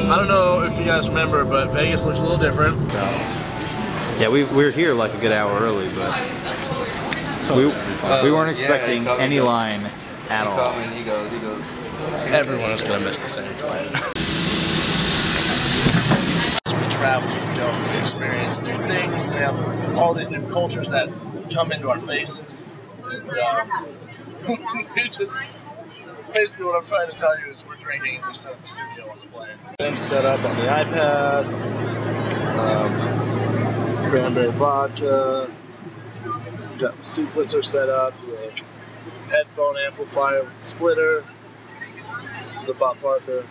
I don't know if you guys remember, but Vegas looks a little different. Yeah, we were here like a good hour early, but we weren't expecting any line at all. He goes. Everyone is gonna miss the same flight. As we travel, we go, we experience new things, we have all these new cultures that come into our faces, and we just, basically what I'm trying to tell you is we're drinking and we're set up a studio on the plane. Then set up on the iPad, cranberry vodka, got the sequencer set up, the headphone amplifier with the splitter, the Bob Parker.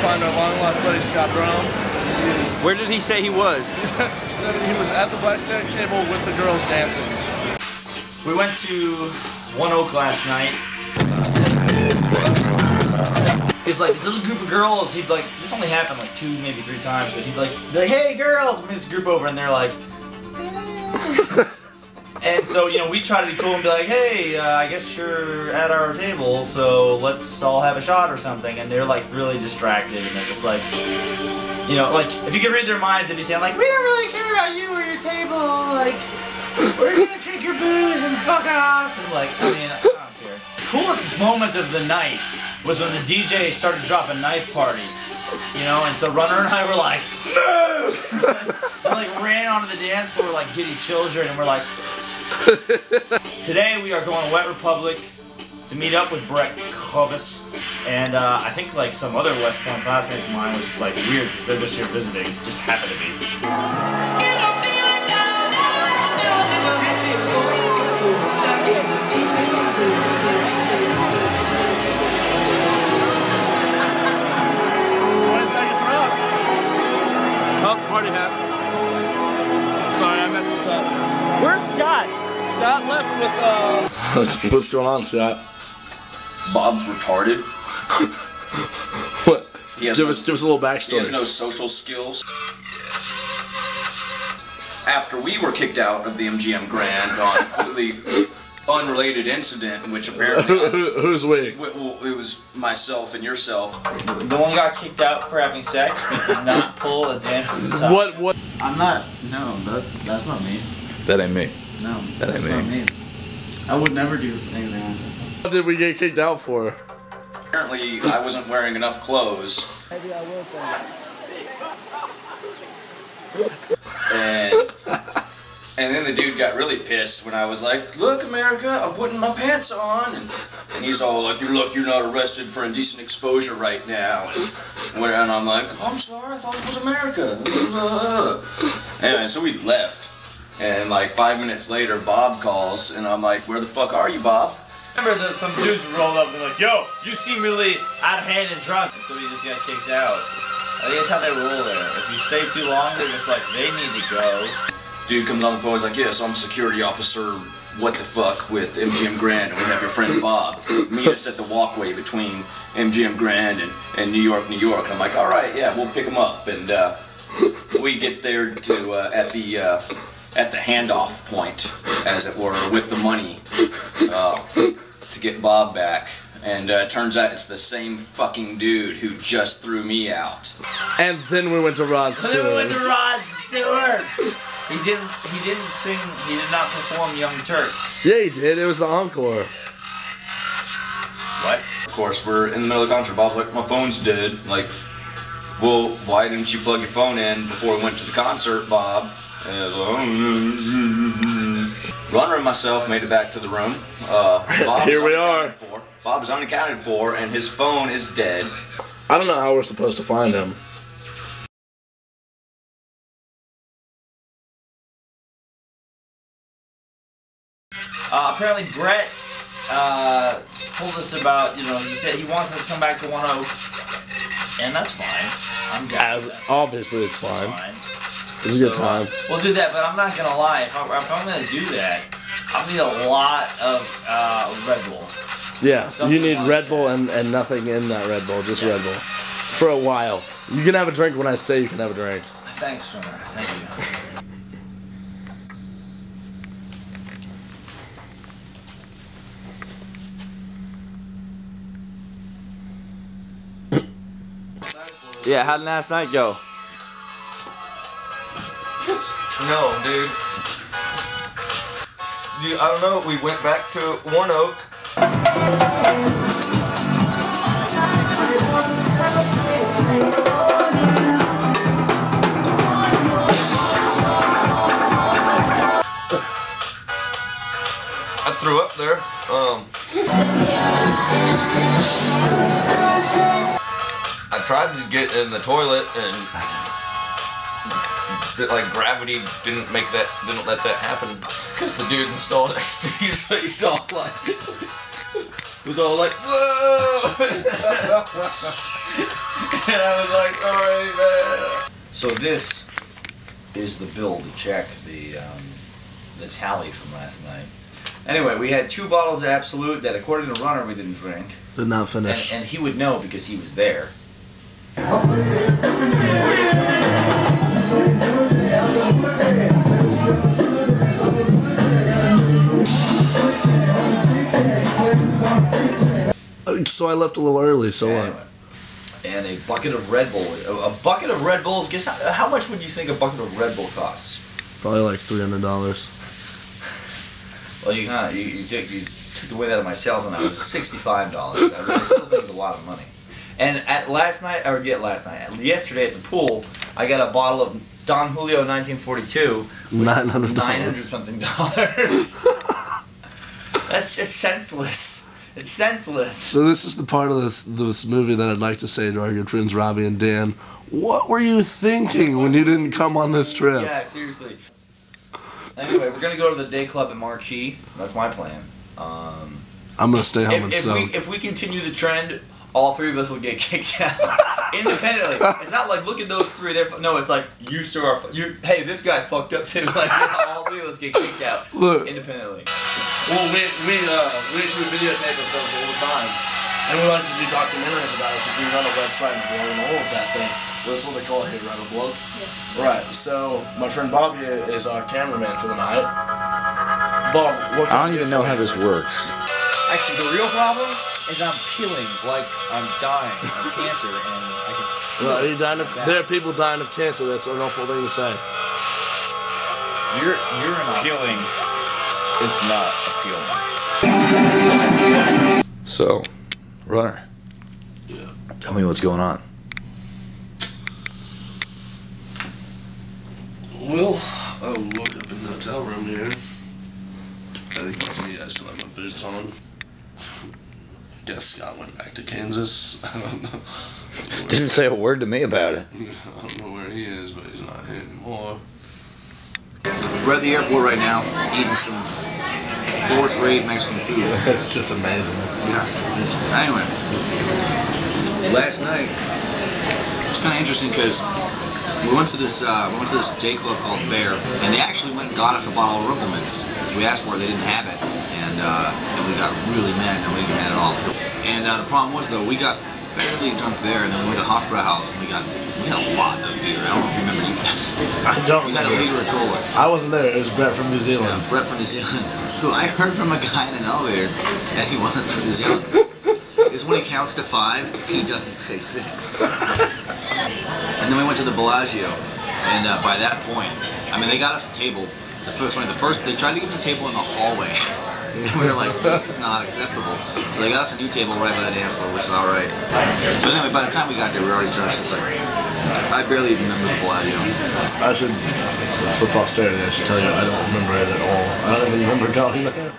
Find our long lost buddy Scott Brown. Where did he say he was? He said he was at the blackjack table with the girls dancing. We went to One Oak last night. It's like this little group of girls. He'd like, this only happened like 2, maybe 3 times, but he'd like, be like, hey girls, bring this group over, and they're like, and so, you know, we try to be cool and be like, hey, I guess you're at our table, so let's all have a shot or something. And they're like really distracted, and they're just like, you know, like if you could read their minds, they'd be saying like, we don't really care about you or your table, like, we're gonna drink your booze and fuck off. And like, I mean, I don't care. The coolest moment of the night was when the DJ started dropping Knife Party, you know, and so Runner and I were like, move! We like ran onto the dance floor like giddy children, and we're like, today we are going to Wet Republic to meet up with Brett Cobus, and I think like some other West Point classmates of mine, which is like weird because they're just here visiting, just happen to be. Oh, party hat. Sorry, I messed this up. Where's Scott? Scott left with, What's going on, Scott? Bob's retarded. What? Give us a little backstory. He has no social skills. After we were kicked out of the MGM Grand on a completely unrelated incident, which apparently... Who's we? It was myself and yourself. The one got kicked out for having sex, but did not pull a Dan. What? I'm not. No, that's not me. That ain't me. No, that that's ain't not me. I would never do anything. What did we get kicked out for? Apparently, I wasn't wearing enough clothes. Maybe I will And then the dude got really pissed when I was like, look, America, I'm putting my pants on. And he's all like, look, you're not arrested for indecent exposure right now. And I'm like, I'm sorry, I thought it was America. Anyway, so we left. And like 5 minutes later, Bob calls, and I'm like, where the fuck are you, Bob? Remember that some dudes rolled up and like, yo, you seem really out of hand and drunk. And so we just got kicked out. I think that's how they roll there. If you stay too long, they're just like, they need to go. Dude comes on the phone, he's like, yes, I'm security officer, what the fuck, with MGM Grand, and we have your friend Bob meet us at the walkway between MGM Grand and New York, New York. I'm like, all right, yeah, we'll pick him up. And we get there to at the handoff point, as it were, with the money to get Bob back. And it turns out it's the same fucking dude who just threw me out. And then we went to Rod Stewart. Then we went to Rod Stewart. He didn't sing, he did not perform Young Turks. Yeah, he did. It was the encore. What? Of course, we're in the middle of the concert. Bob's like, my phone's dead. Like, well, why didn't you plug your phone in before we went to the concert, Bob? And I was like, Runner and myself made it back to the room. Here we are. Bob is unaccounted for, and his phone is dead. I don't know how we're supposed to find him. Apparently Brett told us about, you know, he said he wants us to come back to One Oak, and that's fine. I'm down with that. Obviously it's fine. It was a good time. We'll do that, but I'm not gonna lie. If I'm gonna do that, I'll need a lot of Yeah, you need Red Bull and nothing in that Red Bull, just Red Bull. For a while. You can have a drink when I say you can have a drink. Thanks, Stringer. Thank you. Yeah, how'd last night go? No, dude. I don't know. We went back to One Oak. I threw up there. I tried to get in the toilet and like gravity didn't let that happen because the dude installed next to me, so he's all like, was all like, whoa, and I was like, alright, man. So this is the bill to check the tally from last night. Anyway, we had 2 bottles of Absolute that, according to Runner, we didn't drink. Did not finish. And he would know because he was there. So I left a little early, so anyway. And a bucket of Red Bull. A bucket of Red Bulls, guess how much would you think a bucket of Red Bull costs? Probably like $300. Well, you took away that of my sales on that. It was $65. I still think it's a lot of money. And yesterday at the pool, I got a bottle of Don Julio 1942, which $900 something. That's just senseless. It's senseless. So this is the part of this movie that I'd like to say to our good friends Robbie and Dan. What were you thinking when you didn't come on this trip? Yeah, seriously. Anyway, we're gonna go to the day club at Marquee. That's my plan. I'm gonna stay home and soak. If we continue the trend, all 3 of us will get kicked out independently. It's not like, look at those 3. No, it's like, you sir are. Hey, this guy's fucked up too. Like, all 3 of us get kicked out independently. Well, we actually videotape ourselves all the time, and we like to do documentaries about it because we run a website and blog and all of that thing. That's what they call it here, right? A blog. Yeah. Right. So my friend Bob here is our cameraman for the night. Bob, what can I don't even know how this works. Actually, the real problem is I'm peeling like I'm dying of cancer, and I can. Well, are you dying of, there are people dying of cancer. That's an awful thing to say. You're an Appealing is not appealing. So, Runner. Yeah. Tell me what's going on. Well, I woke up in the hotel room here. As you can see, I still have my boots on. Guess Scott went back to Kansas. I don't know. Didn't say a word to me about it. I don't know where he is, but he's not here anymore. We're at the airport right now, eating some 4th-rate Mexican food. That's just amazing. Yeah. Anyway, last night it's kind of interesting because we went to this day club called Bear, and they actually went and got us a bottle of Rippleman's because we asked for it, they didn't have it, and we got really mad. Nobody got mad at all. And the problem was though, we got fairly drunk there, and then we went to Hofbrauhaus and we had a lot of beer. I don't know if you remember. I don't. We had a liter of cola. I wasn't there. It was Brett from New Zealand. Yeah, Brett from New Zealand. Who I heard from a guy in an elevator that he wasn't from New Zealand. Because when he counts to 5, he doesn't say 6. And then we went to the Bellagio, and by that point, I mean, they got us a table. They tried to give us a table in the hallway. And we were like, this is not acceptable. So they got us a new table right by the dance floor, which is alright. But anyway, by the time we got there, we were already drunk, so it's like, I barely even remember the Bellagio. I should, for posterity, I should tell you, I don't remember it at all. I don't even remember going there.